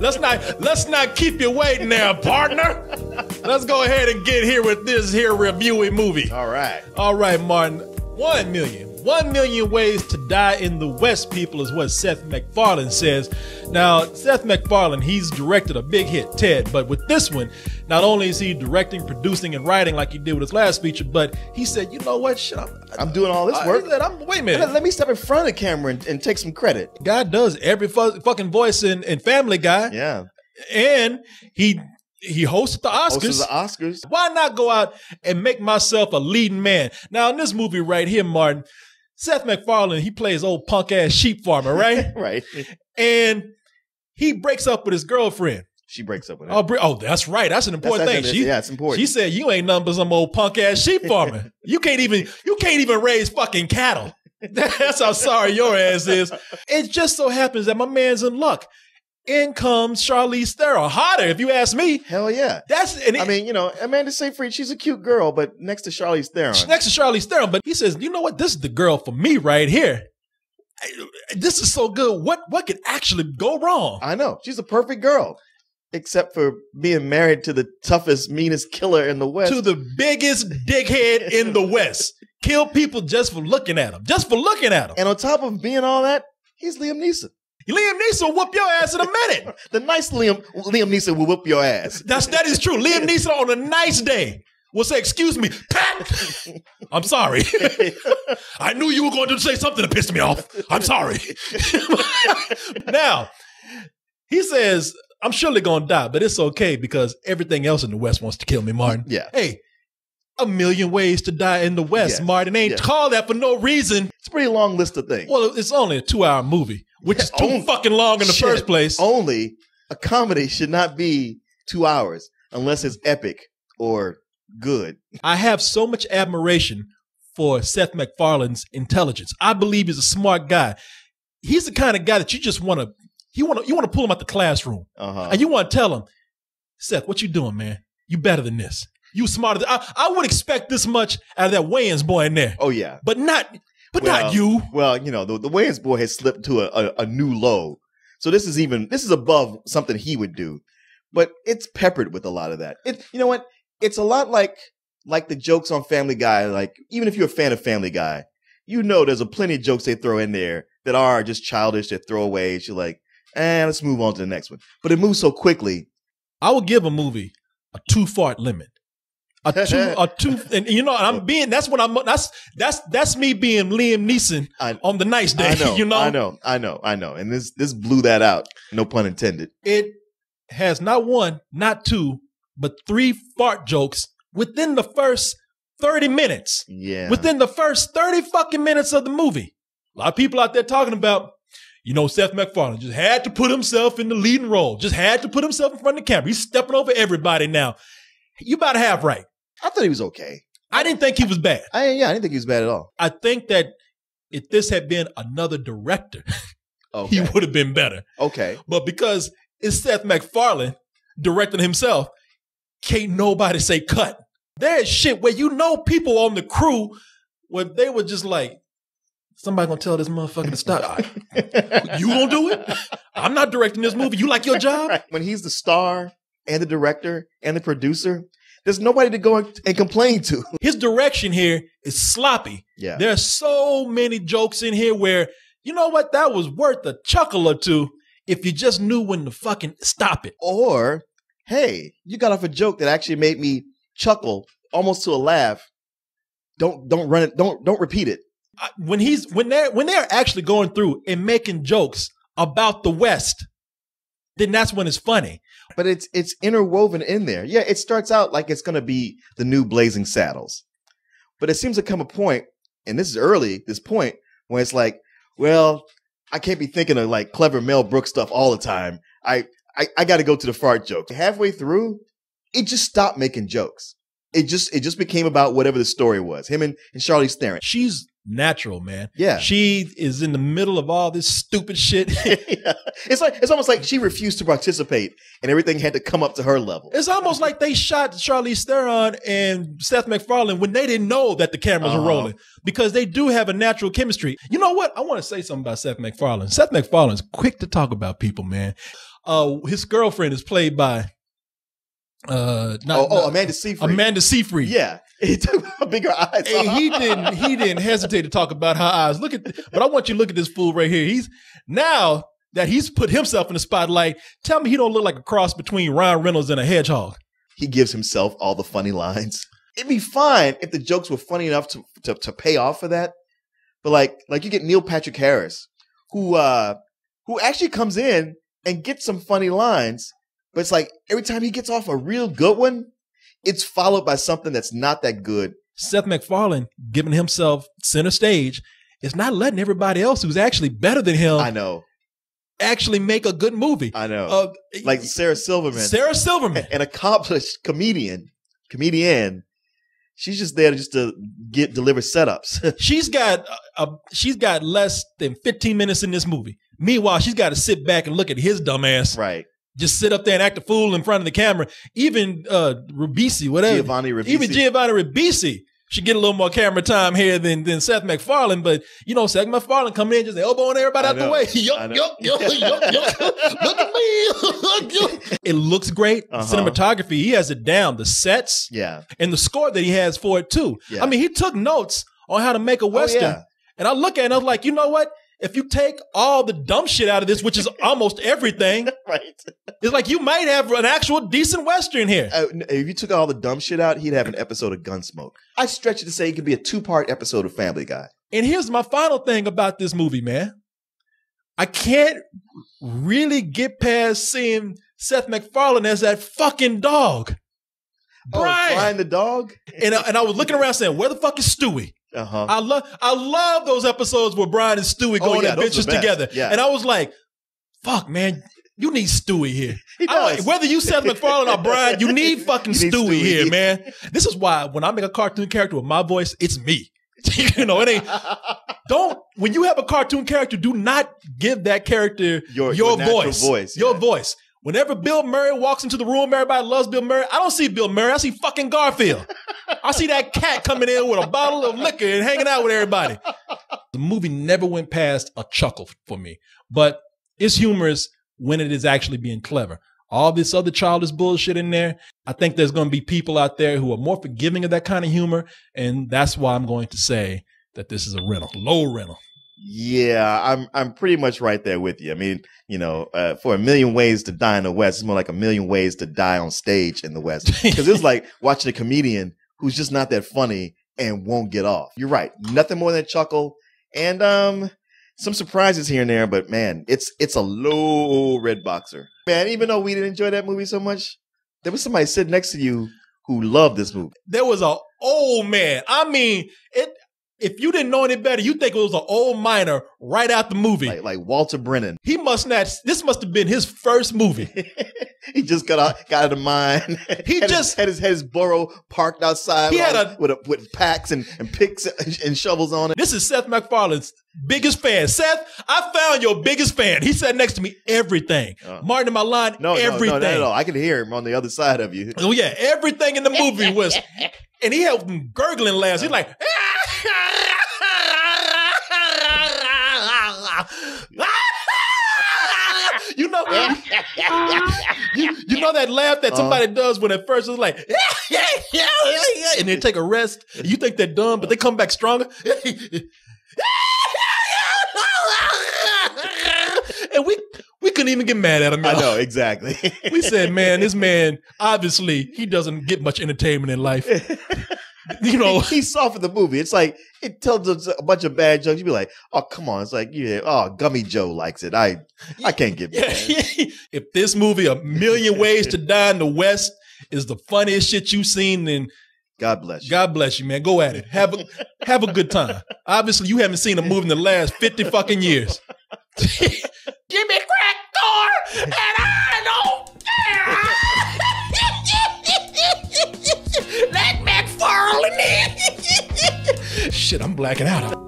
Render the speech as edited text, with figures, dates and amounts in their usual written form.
let's not keep you waiting there, partner. Let's go ahead and get here with this here reviewing movie. All right, Martin. 1 million ways to die in the West, people, is what Seth MacFarlane says. Now, Seth MacFarlane, he's directed a big hit, Ted, but with this one, not only is he directing, producing, and writing like he did with his last feature, but he said, you know what, shit, I'm doing all this work. He said, wait a minute. Let me step in front of the camera and take some credit. God does every fucking voice in Family Guy. Yeah. And he hosted the Oscars. Why not go out and make myself a leading man? Now, in this movie right here, Martin, Seth MacFarlane, he plays old punk-ass sheep farmer, right? Right. And he breaks up with his girlfriend. She breaks up with him. Oh, that's right. That's an important thing. It's important. She said, you ain't nothing but some old punk-ass sheep farmer. You can't even raise fucking cattle. That's how sorry your ass is. It just so happens that my man's in luck. In comes Charlize Theron. Hotter, if you ask me. Hell yeah. Amanda Seyfried, she's a cute girl, but next to Charlize Theron. But he says, you know what? This is the girl for me right here. This is so good. What could actually go wrong? I know. She's a perfect girl. Except for being married to the toughest, meanest killer in the West. To the biggest dickhead in the West. Kill people just for looking at him. And on top of being all that, he's Liam Neeson. Liam Neeson will whoop your ass in a minute. The nice Liam Neeson will whoop your ass. That is true. Liam Neeson on a nice day will say, excuse me, Pat. I'm sorry. I knew you were going to say something that pissed me off. I'm sorry. Now, he says, I'm surely going to die, but it's okay because everything else in the West wants to kill me, Martin. Yeah. Hey, 1 million ways to die in the West, yes. Martin. Ain't called that for no reason. It's a pretty long list of things. Well, it's only a 2-hour movie, which is too fucking long in the first place. Only a comedy should not be 2 hours unless it's epic or good. I have so much admiration for Seth MacFarlane's intelligence. I believe he's a smart guy. He's the kind of guy that you just want to, you want to pull him out the classroom. And you want to tell him, Seth, what you doing, man? You better than this. You smarter than I would expect this much out of that Wayans boy in there. Oh yeah, but not you. Well, the Wayans boy has slipped to a new low. So this is above something he would do, but it's peppered with a lot of that. You know what? It's a lot like the jokes on Family Guy. Like even if you're a fan of Family Guy, there's a plenty of jokes they throw in there that are just childish, they're throwaways. You're like, let's move on to the next one. But it moves so quickly. I would give a movie a 2-fart limit. And that's me being Liam Neeson on the nice day. I know. And this blew that out. No pun intended. It has not 1, not 2, but 3 fart jokes within the first 30 minutes. Yeah. Within the first 30 fucking minutes of the movie. A lot of people out there talking about, Seth MacFarlane just had to put himself in the leading role. Just had to put himself in front of the camera. He's stepping over everybody now. You about half right. I thought he was okay. I didn't think he was bad. I didn't think he was bad at all. I think that if this had been another director, he would have been better. Okay. But because it's Seth MacFarlane directing himself, can't nobody say cut. There's shit where people on the crew where they were just like, somebody gonna tell this motherfucker to stop. You gonna do it? I'm not directing this movie. You like your job? Right. When he's the star and the director and the producer, there's nobody to go and complain to. His direction here is sloppy. Yeah. There are so many jokes in here where, you know what, that was worth a chuckle or two if you just knew when to fucking stop it. Or, hey, you got off a joke that actually made me chuckle almost to a laugh. Don't run it. Don't repeat it. When they're actually going through and making jokes about the West, then that's when it's funny. But it's interwoven in there. Yeah, it starts out like it's going to be the new Blazing Saddles. But it seems to come a point, and this is early, this point, where it's like, well, I can't be thinking of like clever Mel Brooks stuff all the time. I got to go to the fart joke. Halfway through, it just stopped making jokes. It just became about whatever the story was. Him and Charlize Theron. She's natural, man. Yeah. She is in the middle of all this stupid shit. Yeah. It's almost like she refused to participate and everything had to come up to her level. It's almost like they shot Charlize Theron and Seth MacFarlane when they didn't know that the cameras were rolling, because they do have a natural chemistry. You know what? I want to say something about Seth MacFarlane. Seth MacFarlane's quick to talk about people, man. His girlfriend is played by Amanda Seyfried. Amanda Seyfried. Yeah. He took bigger eyes. Hey, he didn't hesitate to talk about her eyes. But I want you to look at this fool right here. Now that he's put himself in the spotlight, tell me he don't look like a cross between Ryan Reynolds and a hedgehog. He gives himself all the funny lines. It'd be fine if the jokes were funny enough to pay off for that. But like you get Neil Patrick Harris, who actually comes in and gets some funny lines, but it's like every time he gets off a real good one, it's followed by something that's not that good. Seth MacFarlane giving himself center stage is not letting everybody else who's actually better than him. I know. Actually make a good movie. I know. Like Sarah Silverman. An accomplished comedian. She's just there to deliver setups. She's got less than 15 minutes in this movie. Meanwhile, she's got to sit back and look at his dumb ass. Right. Just sit up there and act a fool in front of the camera. Even Ribisi, whatever. Giovanni Ribisi. Even Giovanni Ribisi should get a little more camera time here than Seth MacFarlane. But, Seth MacFarlane coming in just elbowing everybody out the way. Yuck. Look at me. It looks great. Cinematography, he has it down. The sets. Yeah. And the score that he has for it, too. Yeah. I mean, he took notes on how to make a Western. Oh, yeah. And I look at it and I was like, you know what? If you take all the dumb shit out of this, which is almost everything, right? It's like you might have an actual decent Western here. If you took all the dumb shit out, he'd have an episode of Gunsmoke. I stretch it to say it could be a 2-part episode of Family Guy. And here's my final thing about this movie, man. I can't really get past seeing Seth MacFarlane as that fucking dog. Brian the dog? And I was looking around saying, where the fuck is Stewie? I love those episodes where Brian and Stewie go on adventures together. Yeah. And I was like, fuck, man, you need Stewie here. Whether you Seth MacFarlane or Brian, you need fucking Stewie here, man. This is why when I make a cartoon character with my voice, it's me. It ain't. When you have a cartoon character, do not give that character your voice. Your voice. Whenever Bill Murray walks into the room, everybody loves Bill Murray. I don't see Bill Murray. I see fucking Garfield. I see that cat coming in with a bottle of liquor and hanging out with everybody. The movie never went past a chuckle for me, but it's humorous when it is actually being clever. All this other childish bullshit in there, I think there's going to be people out there who are more forgiving of that kind of humor, and that's why I'm going to say that this is a rental, low rental. Yeah, I'm pretty much right there with you. I mean, for A Million Ways to Die in the West, it's more like A Million Ways to Die on stage in the West. Because it's like watching a comedian who's just not that funny and won't get off. You're right. Nothing more than a chuckle. And some surprises here and there, but man, it's a low red boxer. Man, even though we didn't enjoy that movie so much, there was somebody sitting next to you who loved this movie. There was an old man. I mean, if you didn't know any better, you think it was an old miner right out the movie. Like Walter Brennan. This must have been his first movie. He just got out of the mine. He had his burro parked outside with packs and picks and shovels on it. This is Seth MacFarlane's biggest fan. Seth, I found your biggest fan. He sat next to me, everything. Martin in my line, everything. No. I could hear him on the other side of you. Oh yeah, everything in the movie was, and he had gurgling laughs. He's like, you know that laugh that somebody does when at first it's like, and they take a rest. You think they're dumb, but they come back stronger. And we couldn't even get mad at him. I know, exactly. We said, man, this man, obviously, he doesn't get much entertainment in life. He's soft for the movie. It's like, it tells us a bunch of bad jokes. You'd be like, oh, come on. It's like, Gummy Joe likes it. I can't get mad. If this movie, A Million Ways to Die in the West, is the funniest shit you've seen, then God bless you. God bless you, man. Go at it. Have a good time. Obviously, you haven't seen a movie in the last 50 fucking years. Give me crack door, and I don't care. Let MacFarlane in. Shit, I'm blacking out.